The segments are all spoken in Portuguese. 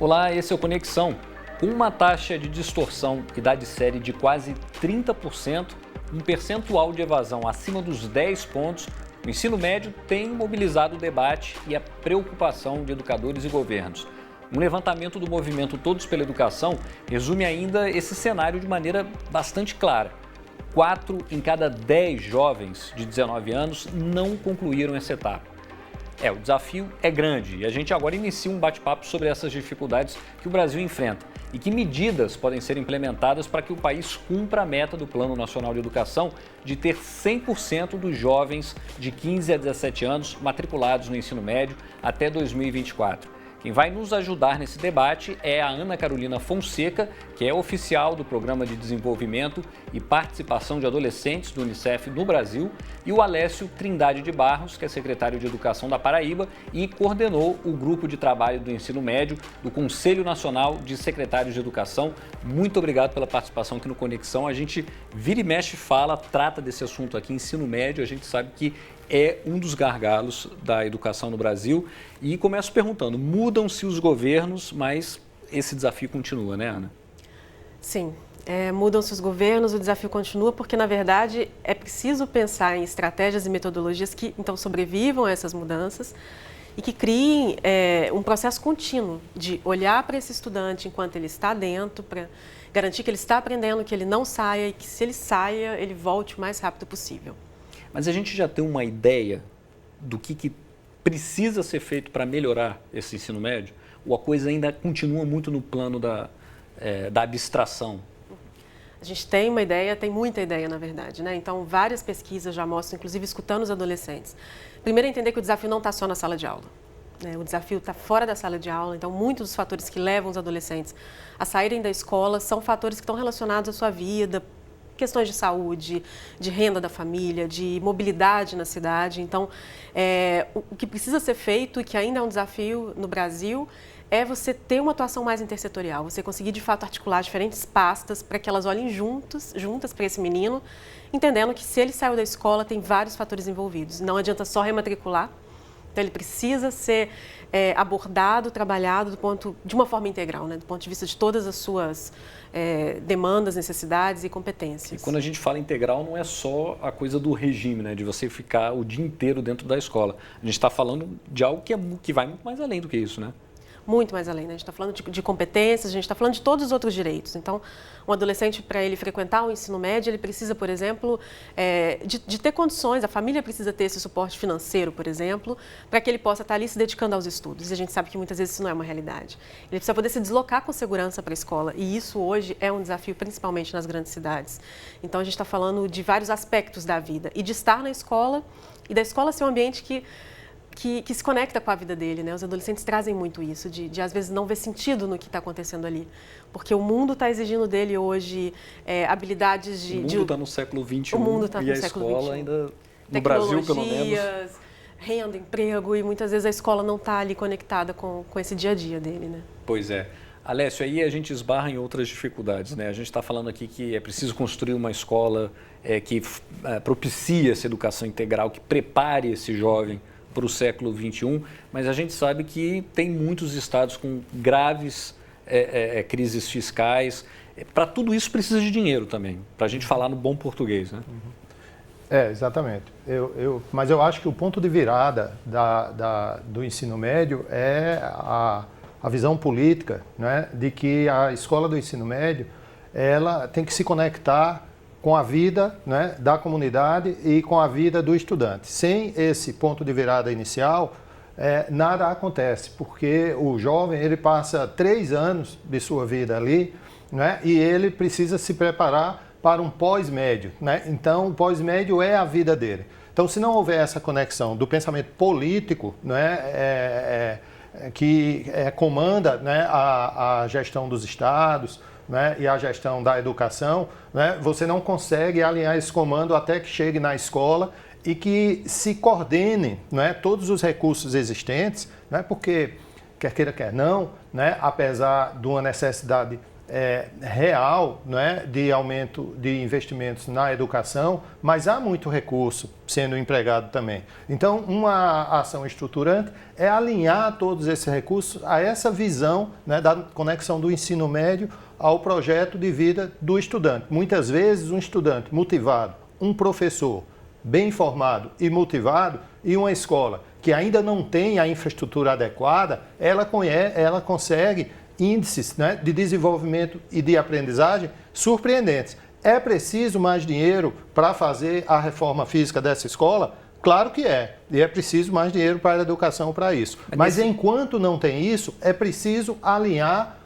Olá, esse é o Conexão. Com uma taxa de distorção e idade série de quase 30%, um percentual de evasão acima dos 10 pontos, o ensino médio tem mobilizado o debate e a preocupação de educadores e governos. Um levantamento do movimento Todos pela Educação resume ainda esse cenário de maneira bastante clara. 4 em cada 10 jovens de 19 anos não concluíram essa etapa. O desafio é grande e a gente agora inicia um bate-papo sobre essas dificuldades que o Brasil enfrenta e que medidas podem ser implementadas para que o país cumpra a meta do Plano Nacional de Educação de ter 100% dos jovens de 15 a 17 anos matriculados no ensino médio até 2024. Quem vai nos ajudar nesse debate é a Ana Carolina Fonseca, que é oficial do Programa de Desenvolvimento e Participação de Adolescentes do Unicef no Brasil, e o Alessio Trindade de Barros, que é secretário de Educação da Paraíba e coordenou o grupo de trabalho do ensino médio do Conselho Nacional de Secretários de Educação. Muito obrigado pela participação aqui no Conexão. A gente vira e mexe, trata desse assunto aqui, ensino médio, a gente sabe que é um dos gargalos da educação no Brasil. E começo perguntando, mudam-se os governos, mas esse desafio continua, né, Ana? Sim, mudam-se os governos, o desafio continua porque, na verdade, é preciso pensar em estratégias e metodologias que, então, sobrevivam a essas mudanças e que criem um processo contínuo de olhar para esse estudante enquanto ele está dentro, para garantir que ele está aprendendo, que ele não saia e que, se ele saia, ele volte o mais rápido possível. Mas a gente já tem uma ideia do que precisa ser feito para melhorar esse ensino médio? Ou a coisa ainda continua muito no plano da abstração? A gente tem uma ideia, tem muita ideia, na verdade, né? Então, várias pesquisas já mostram, inclusive escutando os adolescentes. Primeiro, entender que o desafio não está só na sala de aula. O desafio está fora da sala de aula, então muitos dos fatores que levam os adolescentes a saírem da escola são fatores que estão relacionados à sua vida, questões de saúde, de renda da família, de mobilidade na cidade. Então, o que precisa ser feito e que ainda é um desafio no Brasil é você ter uma atuação mais intersetorial, você conseguir de fato articular diferentes pastas para que elas olhem juntas para esse menino, entendendo que se ele saiu da escola tem vários fatores envolvidos. Não adianta só rematricular, então ele precisa ser abordado, trabalhado de uma forma integral, né? Do ponto de vista de todas as suas demandas, necessidades e competências. E quando a gente fala integral, não é só a coisa do regime, né? De você ficar o dia inteiro dentro da escola. A gente está falando de algo que vai muito mais além do que isso, né? Muito mais além, né? A gente está falando de competências, a gente está falando de todos os outros direitos. Então, um adolescente, para ele frequentar o ensino médio, ele precisa, por exemplo, de ter condições, a família precisa ter esse suporte financeiro, por exemplo, para que ele possa estar ali se dedicando aos estudos. E a gente sabe que muitas vezes isso não é uma realidade. Ele precisa poder se deslocar com segurança para a escola. E isso hoje é um desafio, principalmente nas grandes cidades. Então, a gente está falando de vários aspectos da vida. E de estar na escola, e da escola ser um ambiente que se conecta com a vida dele, né? Os adolescentes trazem muito isso, de às vezes não ver sentido no que está acontecendo ali. Porque o mundo está exigindo dele hoje habilidades de... O mundo está no século XXI e a escola ainda, no Brasil pelo menos... renda, emprego, e muitas vezes a escola não está ali conectada com esse dia a dia dele, né? Pois é. Alessio, aí a gente esbarra em outras dificuldades, né? A gente está falando aqui que é preciso construir uma escola que propicie essa educação integral, que prepare esse jovem para o século XXI, mas a gente sabe que tem muitos estados com graves crises fiscais. Para tudo isso precisa de dinheiro também, para a gente falar no bom português, né? Exatamente. Mas eu acho que o ponto de virada do ensino médio é a visão política, né, de que a escola do ensino médio ela tem que se conectar com a vida, né, da comunidade e com a vida do estudante. Sem esse ponto de virada inicial, nada acontece, porque o jovem ele passa 3 anos de sua vida ali, né, e ele precisa se preparar para um pós-médio, né? Então, o pós-médio é a vida dele. Então, se não houver essa conexão do pensamento político, né, que comanda, né, a gestão dos estados, né, e a gestão da educação, né, você não consegue alinhar esse comando até que chegue na escola e que se coordene, né, todos os recursos existentes, né, porque, quer queira, quer não, né, apesar de uma necessidade real, não é, de aumento de investimentos na educação, mas há muito recurso sendo empregado também. Então, uma ação estruturante é alinhar todos esses recursos a essa visão, né, da conexão do ensino médio ao projeto de vida do estudante. Muitas vezes, um estudante motivado, um professor bem informado e motivado e uma escola que ainda não tem a infraestrutura adequada, ela consegue índices, né, de desenvolvimento e de aprendizagem surpreendentes. É preciso mais dinheiro para fazer a reforma física dessa escola? Claro que é. E é preciso mais dinheiro para a educação para isso. Mas enquanto não tem isso, é preciso alinhar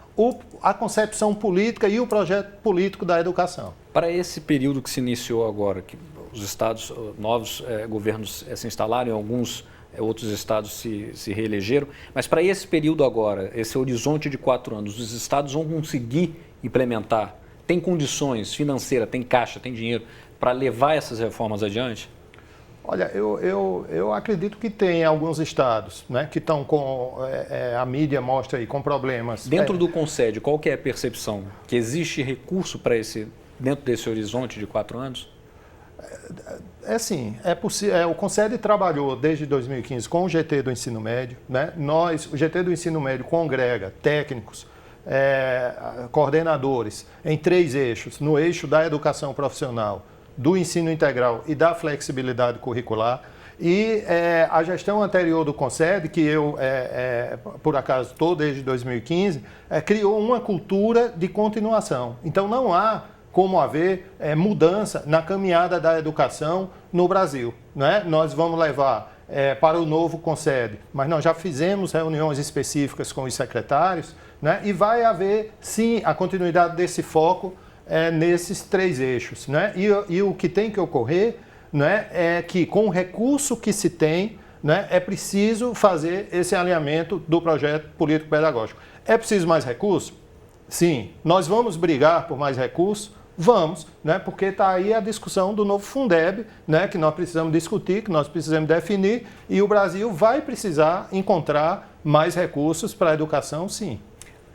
a concepção política e o projeto político da educação. Para esse período que se iniciou agora, que os estados, novos governos se instalaram, e alguns outros estados se reelegeram, mas para esse período agora, esse horizonte de 4 anos, os estados vão conseguir implementar, tem condições financeiras, tem caixa, tem dinheiro para levar essas reformas adiante? Olha, eu acredito que tem alguns estados, né, que estão com, a mídia mostra aí, com problemas. Dentro do Concede, qual que é a percepção? Que existe recurso para dentro desse horizonte de 4 anos? Sim, é possível. O Concede trabalhou desde 2015 com o GT do ensino médio, né? O GT do ensino médio congrega técnicos, coordenadores em 3 eixos, no eixo da educação profissional, do ensino integral e da flexibilidade curricular. E a gestão anterior do Concede, que eu, por acaso, estou desde 2015, criou uma cultura de continuação. Então, não há como haver mudança na caminhada da educação no Brasil, né? Nós vamos levar para o novo Concede, mas nós já fizemos reuniões específicas com os secretários, né? E vai haver, sim, a continuidade desse foco nesses 3 eixos, né? E o que tem que ocorrer, né, é que com o recurso que se tem, né, é preciso fazer esse alinhamento do projeto político-pedagógico. É preciso mais recurso? Sim. Nós vamos brigar por mais recursos? Vamos, né, porque está aí a discussão do novo Fundeb, né, que nós precisamos discutir, que nós precisamos definir, e o Brasil vai precisar encontrar mais recursos para a educação, sim.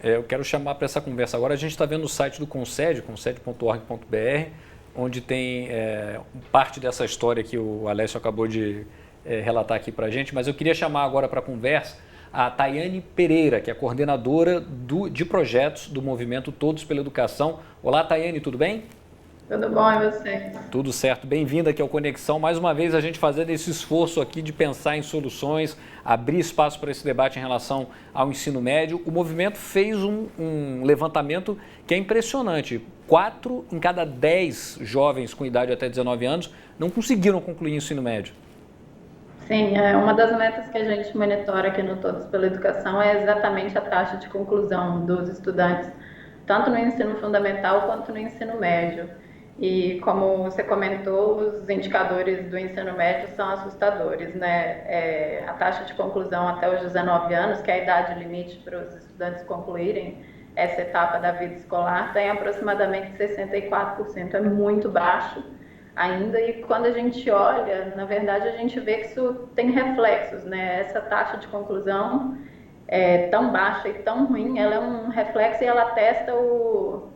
Eu quero chamar para essa conversa agora. A gente está vendo o site do Concede, concede.org.br, onde tem parte dessa história que o Alessio acabou de relatar aqui para a gente, mas eu queria chamar agora para a conversa a Tayane Pereira, que é coordenadora de projetos do movimento Todos pela Educação. Olá, Tayane, tudo bem? Tudo bom, e você? Tudo certo, bem-vinda aqui ao Conexão. Mais uma vez a gente fazendo esse esforço aqui de pensar em soluções, abrir espaço para esse debate em relação ao ensino médio. O movimento fez um levantamento que é impressionante. 4 em cada 10 jovens com idade até 19 anos não conseguiram concluir o ensino médio. Sim, uma das metas que a gente monitora aqui no Todos pela Educação é exatamente a taxa de conclusão dos estudantes, tanto no ensino fundamental quanto no ensino médio. E como você comentou, os indicadores do ensino médio são assustadores, né? A taxa de conclusão até os 19 anos, que é a idade limite para os estudantes concluírem essa etapa da vida escolar, tem aproximadamente 64%, é muito baixo ainda, e quando a gente olha, na verdade, a gente vê que isso tem reflexos, né? Essa taxa de conclusão tão baixa e tão ruim, ela é um reflexo e ela atesta o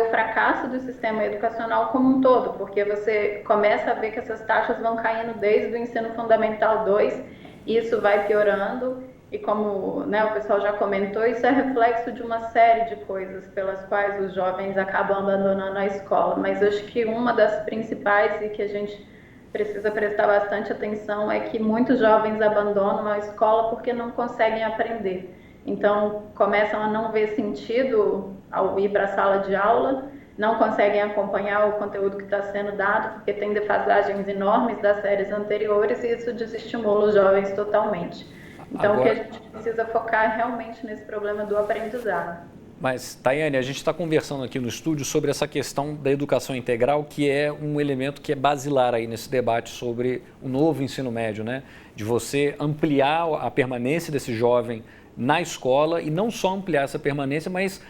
fracasso do sistema educacional como um todo, porque você começa a ver que essas taxas vão caindo desde o ensino fundamental 2, e isso vai piorando, e como, né, o pessoal já comentou, isso é reflexo de uma série de coisas pelas quais os jovens acabam abandonando a escola, mas acho que uma das principais e que a gente precisa prestar bastante atenção é que muitos jovens abandonam a escola porque não conseguem aprender. Então, começam a não ver sentido ao ir para a sala de aula, não conseguem acompanhar o conteúdo que está sendo dado, porque tem defasagens enormes das séries anteriores, e isso desestimula os jovens totalmente. Então, agora, o que a gente precisa focar é realmente nesse problema do aprendizado. Mas, Tayane, a gente está conversando aqui no estúdio sobre essa questão da educação integral, que é um elemento que é basilar aí nesse debate sobre o novo ensino médio, né? De você ampliar a permanência desse jovem na escola, e não só ampliar essa permanência, mas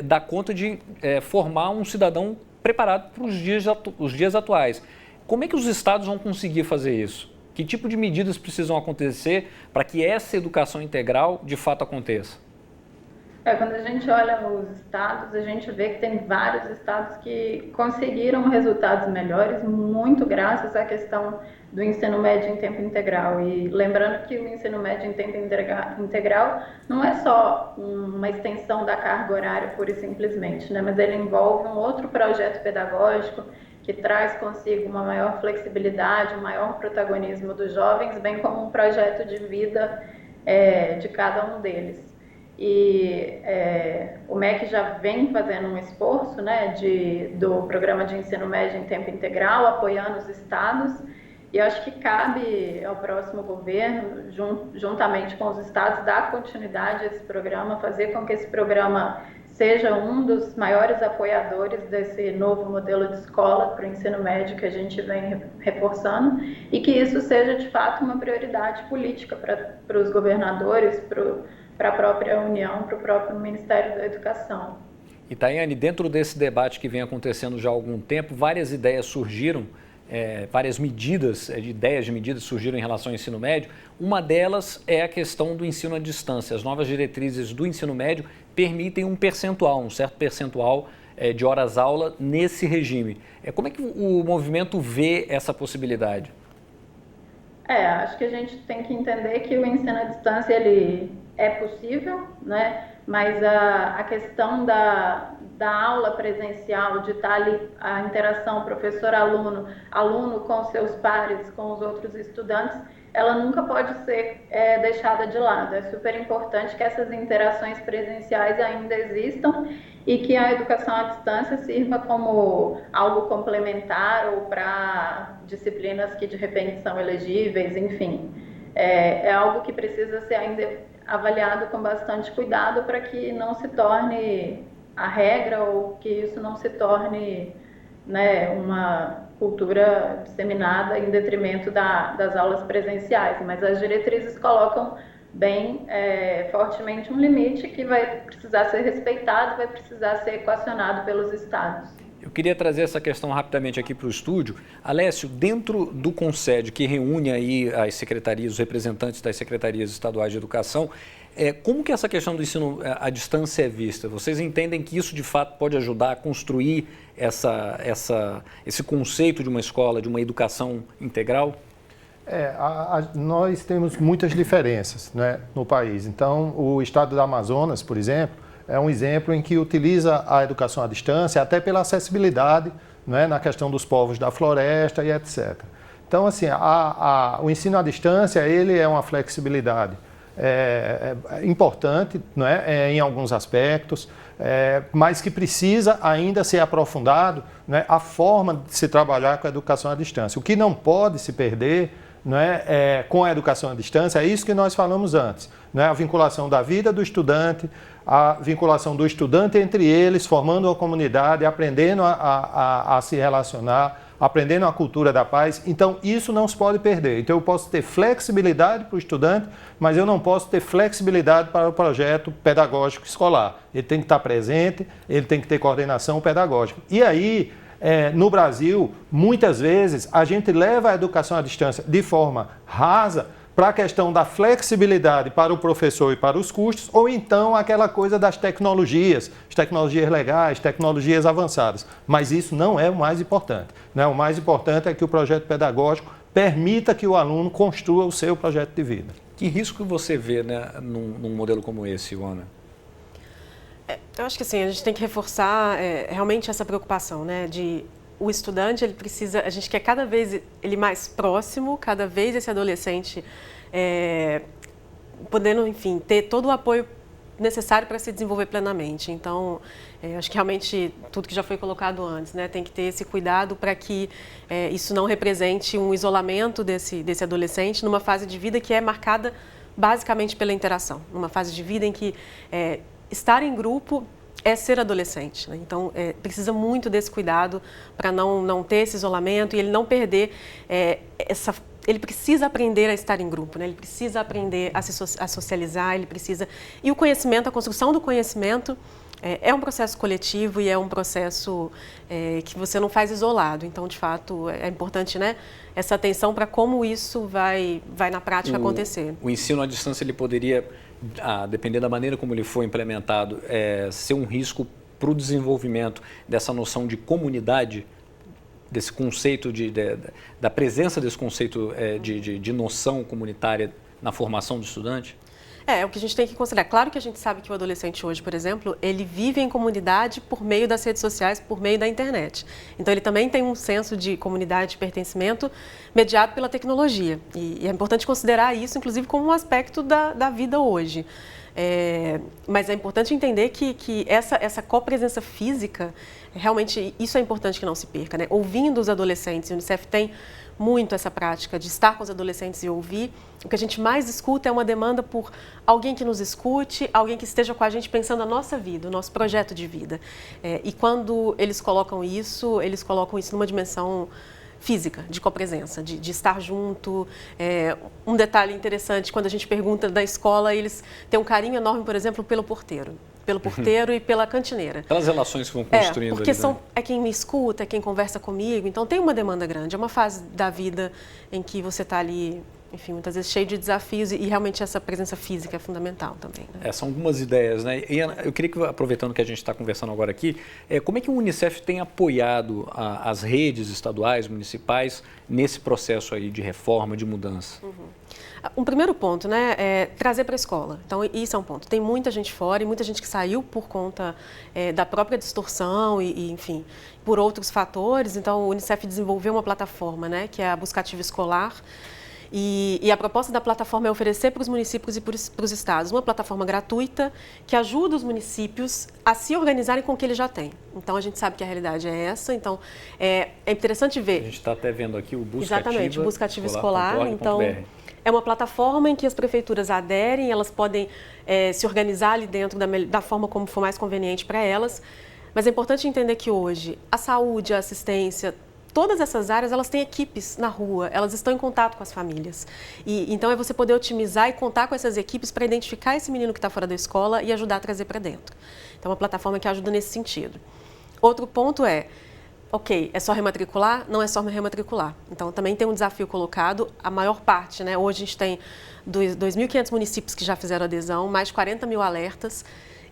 dar conta de formar um cidadão preparado para os dias atuais. Como é que os estados vão conseguir fazer isso? Que tipo de medidas precisam acontecer para que essa educação integral de fato aconteça? Quando a gente olha os estados, a gente vê que tem vários estados que conseguiram resultados melhores, muito graças à questão do ensino médio em tempo integral. E lembrando que o ensino médio em tempo integral não é só uma extensão da carga horária pura e simplesmente, né? Mas ele envolve um outro projeto pedagógico que traz consigo uma maior flexibilidade, um maior protagonismo dos jovens, bem como um projeto de vida de cada um deles. E o MEC já vem fazendo um esforço, né, do programa de ensino médio em tempo integral, apoiando os estados, e eu acho que cabe ao próximo governo, juntamente com os estados, dar continuidade a esse programa, fazer com que esse programa seja um dos maiores apoiadores desse novo modelo de escola para o ensino médio que a gente vem reforçando, e que isso seja de fato uma prioridade política para os governadores, para a própria União, para o próprio Ministério da Educação. E Tayane, dentro desse debate que vem acontecendo já há algum tempo, várias ideias surgiram, várias ideias de medidas surgiram em relação ao ensino médio. Uma delas é a questão do ensino à distância. As novas diretrizes do ensino médio permitem um certo percentual de horas-aula nesse regime. Como é que o movimento vê essa possibilidade? Acho que a gente tem que entender que o ensino à distância ele é possível, né? Mas a questão da aula presencial, de estar ali a interação professor-aluno, aluno com seus pares, com os outros estudantes, ela nunca pode ser deixada de lado. É super importante que essas interações presenciais ainda existam e que a educação à distância sirva como algo complementar ou para disciplinas que de repente são elegíveis, enfim. É algo que precisa ser ainda avaliado com bastante cuidado para que não se torne a regra ou que isso não se torne, né, uma cultura disseminada em detrimento das aulas presenciais. Mas as diretrizes colocam bem fortemente um limite que vai precisar ser respeitado, vai precisar ser equacionado pelos estados. Eu queria trazer essa questão rapidamente aqui para o estúdio. Alessio, dentro do CONSED, que reúne aí as secretarias, os representantes das secretarias estaduais de educação, como que essa questão do ensino à distância é vista? Vocês entendem que isso, de fato, pode ajudar a construir esse conceito de uma escola, de uma educação integral? Nós temos muitas diferenças, né, no país. Então, o estado do Amazonas, por exemplo, é um exemplo em que utiliza a educação à distância até pela acessibilidade, né, na questão dos povos da floresta e etc. Então, assim, o ensino à distância, ele é uma flexibilidade importante, né, em alguns aspectos, mas que precisa ainda ser aprofundado, né, a forma de se trabalhar com a educação à distância. O que não pode se perder, né, com a educação à distância é isso que nós falamos antes, né, a vinculação da vida do estudante, a vinculação do estudante entre eles, formando uma comunidade, aprendendo a se relacionar, aprendendo a cultura da paz. Então, isso não se pode perder. Então, eu posso ter flexibilidade para o estudante, mas eu não posso ter flexibilidade para o projeto pedagógico escolar. Ele tem que estar presente, ele tem que ter coordenação pedagógica. E aí, no Brasil, muitas vezes, a gente leva a educação à distância de forma rasa para a questão da flexibilidade para o professor e para os custos, ou então aquela coisa das tecnologias, as tecnologias legais, tecnologias avançadas. Mas isso não é o mais importante, né? O mais importante é que o projeto pedagógico permita que o aluno construa o seu projeto de vida. Que risco você vê, né, num modelo como esse, Ivana? Eu acho que assim, a gente tem que reforçar realmente essa preocupação, né, de o estudante, ele precisa, a gente quer cada vez ele mais próximo, cada vez esse adolescente podendo, enfim, ter todo o apoio necessário para se desenvolver plenamente. Então, acho que realmente tudo que já foi colocado antes, né, tem que ter esse cuidado para que isso não represente um isolamento desse adolescente numa fase de vida que é marcada basicamente pela interação, numa fase de vida em que estar em grupo é ser adolescente, né? Então, precisa muito desse cuidado para não ter esse isolamento e ele não perder ele precisa aprender a estar em grupo, né? Ele precisa aprender a socializar, ele precisa... E o conhecimento, a construção do conhecimento É um processo coletivo e é um processo que você não faz isolado. Então, de fato, é importante, né, essa atenção para como isso vai na prática acontecer. O ensino à distância ele poderia, dependendo da maneira como ele for implementado, ser um risco para o desenvolvimento dessa noção de comunidade, desse conceito da presença desse conceito de noção comunitária na formação do estudante? É o que a gente tem que considerar. Claro que a gente sabe que o adolescente hoje, por exemplo, ele vive em comunidade por meio das redes sociais, por meio da internet. Então, ele também tem um senso de comunidade, de pertencimento mediado pela tecnologia. E é importante considerar isso, inclusive, como um aspecto da vida hoje. Mas é importante entender que essa copresença física, realmente, isso é importante que não se perca, né? Ouvindo os adolescentes, o Unicef tem muito essa prática de estar com os adolescentes e ouvir. O que a gente mais escuta é uma demanda por alguém que nos escute, alguém que esteja com a gente pensando a nossa vida, o nosso projeto de vida. E quando eles colocam isso numa dimensão física, de copresença, de estar junto. Um detalhe interessante, quando a gente pergunta da escola, eles têm um carinho enorme, por exemplo, pelo porteiro e pela cantineira. Aquelas relações que vão construindo. Porque ali, né? é quem me escuta, é quem conversa comigo, então tem uma demanda grande. É uma fase da vida em que você está ali, enfim, muitas vezes cheio de desafios e realmente essa presença física é fundamental também. Né? São algumas ideias, né? E eu queria que, aproveitando que a gente está conversando agora aqui, como é que o Unicef tem apoiado as redes estaduais, municipais, nesse processo aí de reforma, de mudança? Um primeiro ponto, né, é trazer para a escola. Então, isso é um ponto. Tem muita gente fora e muita gente que saiu por conta da própria distorção enfim, por outros fatores. Então, o Unicef desenvolveu uma plataforma, né, que é a Buscativa Escolar. E a proposta da plataforma é oferecer para os municípios e para os estados uma plataforma gratuita que ajuda os municípios a se organizarem com o que eles já têm. Então, a gente sabe que a realidade é essa. Então, é interessante ver. A gente está até vendo aqui o Buscativa. Exatamente, o Buscativa Escolar. Então, é uma plataforma em que as prefeituras aderem, elas podem se organizar ali dentro da forma como for mais conveniente para elas. Mas é importante entender que hoje a saúde, a assistência, todas essas áreas, elas têm equipes na rua, elas estão em contato com as famílias. Então, é você poder otimizar e contar com essas equipes para identificar esse menino que está fora da escola e ajudar a trazer para dentro. Então, é uma plataforma que ajuda nesse sentido. Outro ponto é só rematricular? Não é só rematricular. Então, também tem um desafio colocado. A maior parte, né? Hoje a gente tem 2.500 municípios que já fizeram adesão, mais de 40 mil alertas.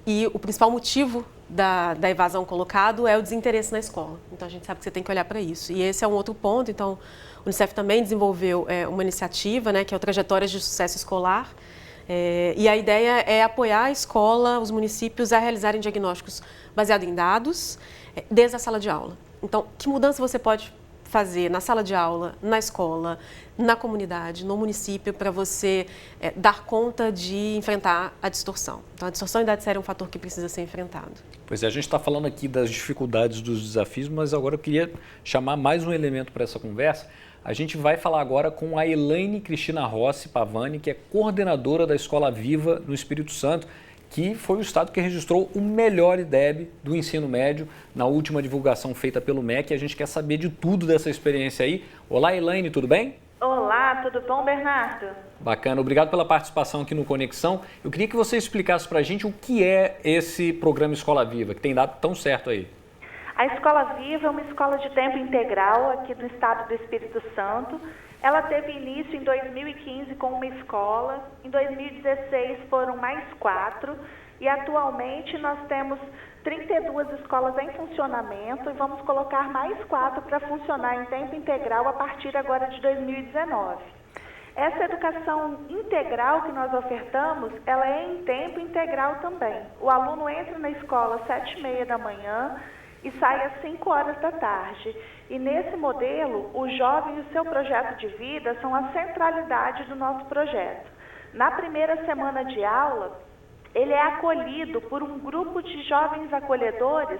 E o principal motivo da evasão colocado é o desinteresse na escola. Então, a gente sabe que você tem que olhar para isso. E esse é um outro ponto. Então, o Unicef também desenvolveu uma iniciativa, né, que é o Trajetórias de Sucesso Escolar. E a ideia é apoiar a escola, os municípios, a realizarem diagnósticos baseados em dados, desde a sala de aula. Então, que mudança você pode fazer na sala de aula, na escola, na comunidade, no município, para você dar conta de enfrentar a distorção. Então, a distorção em idade séria é um fator que precisa ser enfrentado. Pois é, a gente está falando aqui das dificuldades, dos desafios, mas agora eu queria chamar mais um elemento para essa conversa. A gente vai falar agora com a Elaine Cristina Rossi Pavani, que é coordenadora da Escola Viva no Espírito Santo, que foi o estado que registrou o melhor IDEB do ensino médio na última divulgação feita pelo MEC. A gente quer saber de tudo dessa experiência aí. Olá, Elaine, tudo bem? Olá, tudo bom, Bernardo? Bacana, obrigado pela participação aqui no Conexão. Eu queria que você explicasse para a gente o que é esse programa Escola Viva, que tem dado tão certo aí. A Escola Viva é uma escola de tempo integral aqui do estado do Espírito Santo. Ela teve início em 2015 com uma escola, em 2016 foram mais 4 e atualmente nós temos 32 escolas em funcionamento e vamos colocar mais 4 para funcionar em tempo integral a partir agora de 2019. Essa educação integral que nós ofertamos, ela é em tempo integral também. O aluno entra na escola às 7h30 da manhã e sai às 5 horas da tarde. E nesse modelo, o jovem e o seu projeto de vida são a centralidade do nosso projeto. Na primeira semana de aula, ele é acolhido por um grupo de jovens acolhedores,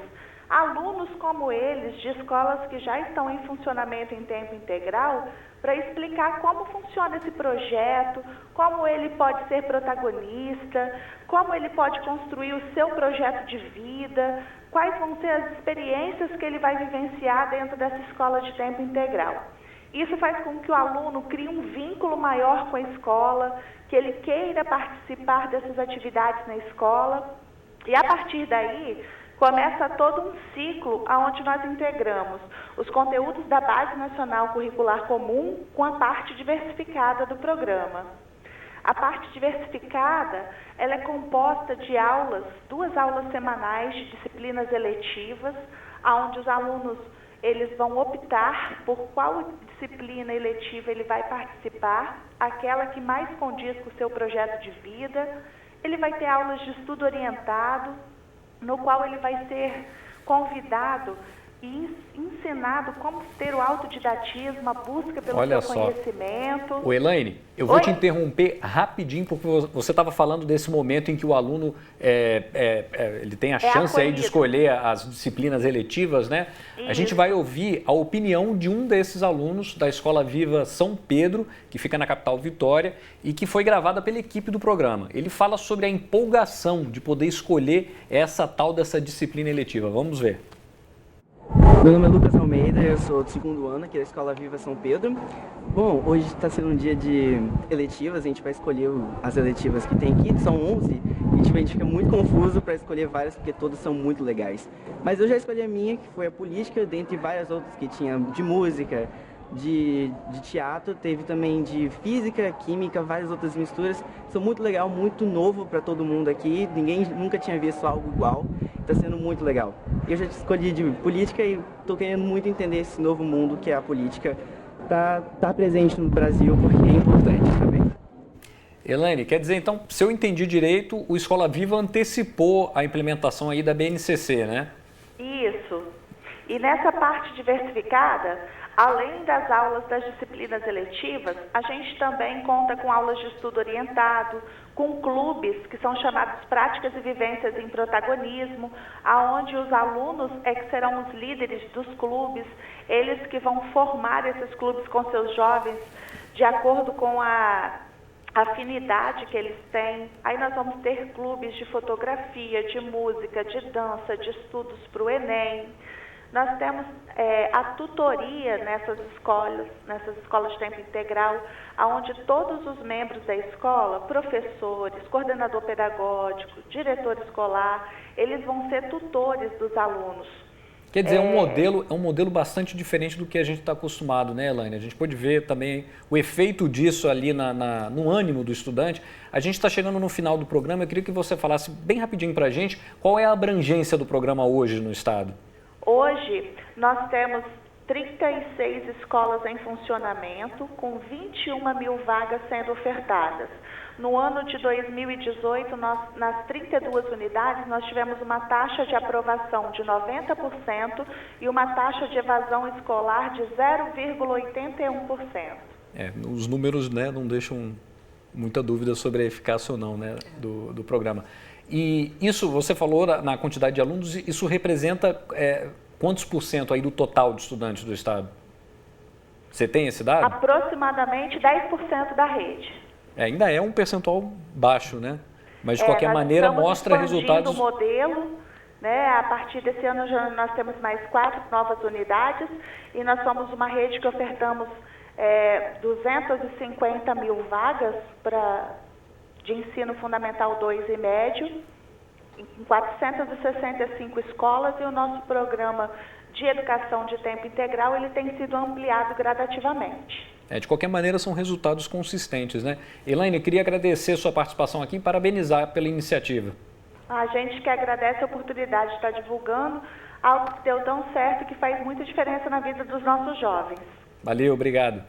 alunos como eles, de escolas que já estão em funcionamento em tempo integral, para explicar como funciona esse projeto, como ele pode ser protagonista, como ele pode construir o seu projeto de vida, quais vão ser as experiências que ele vai vivenciar dentro dessa escola de tempo integral. Isso faz com que o aluno crie um vínculo maior com a escola, que ele queira participar dessas atividades na escola. E a partir daí, começa todo um ciclo onde nós integramos os conteúdos da Base Nacional Curricular Comum com a parte diversificada do programa. A parte diversificada, ela é composta de aulas, 2 aulas semanais de disciplinas eletivas, onde os alunos eles vão optar por qual disciplina eletiva ele vai participar, aquela que mais condiz com o seu projeto de vida. Ele vai ter aulas de estudo orientado, no qual ele vai ser convidado e ensinado como ter o autodidatismo, a busca pelo seu conhecimento. Ô Elaine, eu vou te interromper rapidinho, porque você estava falando desse momento em que o aluno ele tem a chance aí de escolher as disciplinas eletivas, né? Isso. A gente vai ouvir a opinião de um desses alunos da Escola Viva São Pedro, que fica na capital Vitória, e que foi gravada pela equipe do programa. Ele fala sobre a empolgação de poder escolher essa disciplina eletiva. Vamos ver. Meu nome é Lucas Almeida, eu sou do 2º ano aqui da Escola Viva São Pedro. Bom, hoje está sendo um dia de eletivas, a gente vai escolher as eletivas que tem aqui, são 11, e a gente fica muito confuso para escolher várias, porque todas são muito legais. Mas eu já escolhi a minha, que foi a política, dentre várias outras que tinha de música, de teatro, teve também de física, química, várias outras misturas. São muito legal, muito novo para todo mundo aqui, ninguém nunca tinha visto algo igual, está sendo muito legal. Eu já escolhi de política e estou querendo muito entender esse novo mundo que é a política, tá presente no Brasil, porque é importante também. Elaine, quer dizer então, se eu entendi direito, o Escola Viva antecipou a implementação aí da BNCC, né? Isso. E nessa parte diversificada, além das aulas das disciplinas eletivas, a gente também conta com aulas de estudo orientado, com clubes que são chamados Práticas e Vivências em Protagonismo, aonde os alunos que serão os líderes dos clubes, eles que vão formar esses clubes com seus jovens de acordo com a afinidade que eles têm. Aí nós vamos ter clubes de fotografia, de música, de dança, de estudos para o Enem. Nós temos a tutoria nessas escolas de tempo integral, onde todos os membros da escola, professores, coordenador pedagógico, diretor escolar, eles vão ser tutores dos alunos. Quer dizer, é um modelo bastante diferente do que a gente está acostumado, né, Elaine? A gente pode ver também o efeito disso ali no ânimo do estudante. A gente está chegando no final do programa, eu queria que você falasse bem rapidinho para a gente qual é a abrangência do programa hoje no estado. Hoje, nós temos 36 escolas em funcionamento, com 21 mil vagas sendo ofertadas. No ano de 2018, nas 32 unidades, nós tivemos uma taxa de aprovação de 90% e uma taxa de evasão escolar de 0,81%. Os números, né, não deixam muita dúvida sobre a eficácia ou não, né, do programa. E isso, você falou na quantidade de alunos, isso representa quantos % aí do total de estudantes do estado? Você tem esse dado? Aproximadamente 10% da rede. Ainda é um percentual baixo, né? Mas de qualquer maneira mostra resultados. O modelo, né? A partir desse ano nós temos mais 4 novas unidades e nós somos uma rede que ofertamos 250 mil vagas de ensino fundamental 2 e médio, em 465 escolas, e o nosso programa de educação de tempo integral ele tem sido ampliado gradativamente. De qualquer maneira, são resultados consistentes, né? Elaine, eu queria agradecer a sua participação aqui e parabenizar pela iniciativa. A gente que agradece a oportunidade de estar divulgando algo que deu tão certo e que faz muita diferença na vida dos nossos jovens. Valeu, obrigado.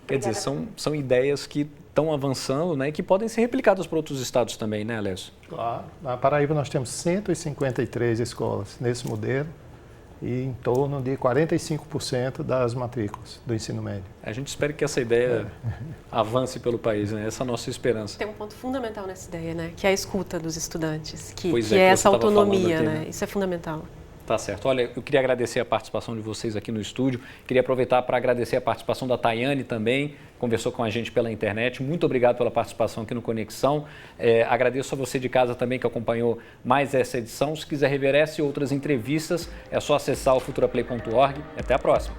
Quer dizer, são ideias que estão avançando, né, e que podem ser replicadas para outros estados também, né, Alessio? Claro. Na Paraíba nós temos 153 escolas nesse modelo e em torno de 45% das matrículas do ensino médio. A gente espera que essa ideia avance pelo país, né? Essa é a nossa esperança. Tem um ponto fundamental nessa ideia, né? Que é a escuta dos estudantes, que é essa autonomia, né? Isso é fundamental. Tá certo. Olha, eu queria agradecer a participação de vocês aqui no estúdio. Queria aproveitar para agradecer a participação da Tayane também, conversou com a gente pela internet. Muito obrigado pela participação aqui no Conexão. Agradeço a você de casa também que acompanhou mais essa edição. Se quiser rever essa e outras entrevistas, é só acessar o futuraplay.org. Até a próxima.